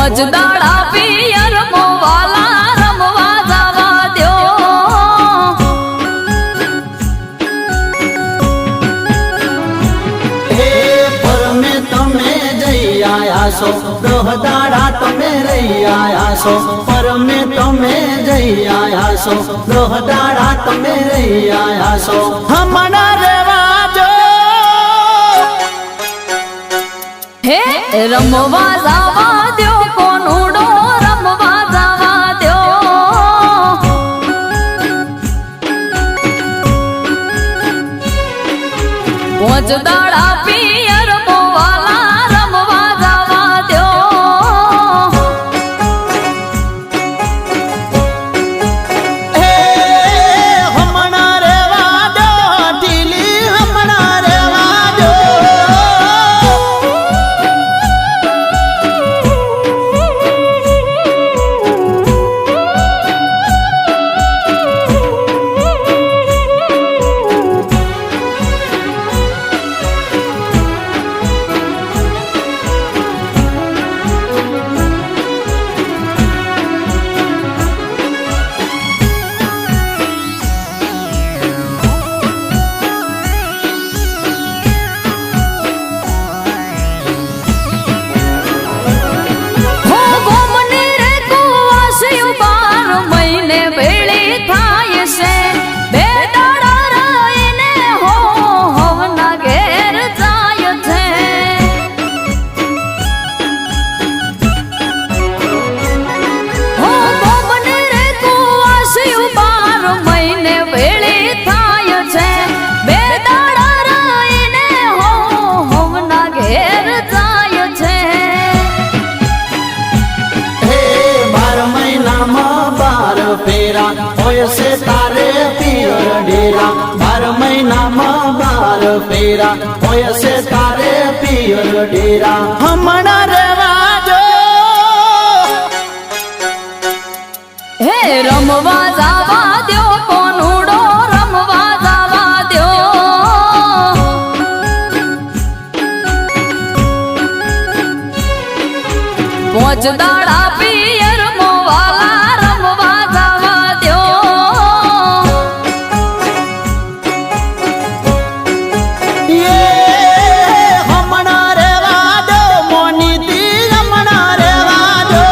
મોજદાડા પિયર મોવાલા રમવા જવા દ્યો હે પરમે તમે જઈ આયા છો દહદાડા તમે રહી આયા છો પરમે તમે જઈ આયા છો દહદાડા તમે રહી આયા છો હમણાં રેવા જો હે રમવા જવા દ્યો કોનુડો રમવા જવા દ્યો મોજદાડા પિયર મોવાલા રમવા જવા દ્યો હે હમણાં રેવા દો ઢીલી હમણાં રેવા દો હો ગોમને રે કુવાસ્યું 12 મહિને વેળી થાય છે બે દાડા રહીને હો હવના ઘેર જાય છે હો ગોમને રે કુવાસ્યું 12 મહિને વેળી થાય છે બે દાડા રહીને હો હવના ઘેર જાય છે હે 12 મહિનામાં 12 ફેરા હોય છે તારે પિયર ડેરા 12 મહિનામાં 12 ફેરા હોય છે તારે પિયર ડેરા હમણાં રેવા જો હે રમવા જવા દ્યો કોનુડો રમવા જવા દ્યો મોજદાડા પિયર મોવાલા રમવા જવા દ્યો એ હમણાં રેવા દો મોનીતી હમણાં રેવા દો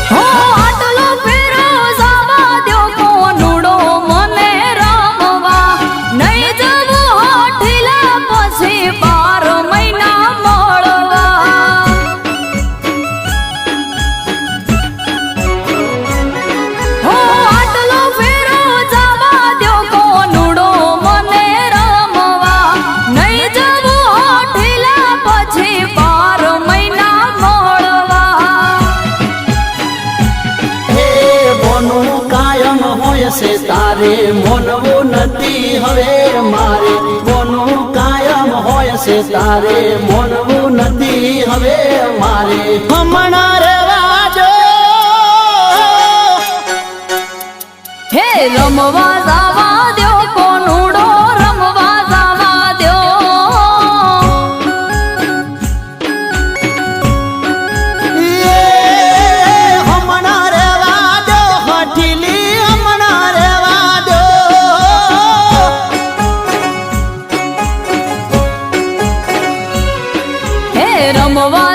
હો આટલો ફેરો જવા દ્યો કોનુડો મને રમવા નહીં જવું હોઠીલા પછી 12 મહિના મળવા હો આટલો ફેરો જવા દ્યો કોનુડો મને રમવા નહીં જવું હોઠીલા પછી 12 મહિના મળવા હે મોનું કાયમ હોય છે તારે મોનવું નથી હવે મારે મોનું કાયમ હોય છે તારે મોનવું નથી હવે મારે હમણાં રેવા જો હે રમવા જવા દ્યો કોનુડો રમવા જવા દ્યો એ હમણાં રેવા દો હઠીલી હમણાં રેવા દો હે રમવા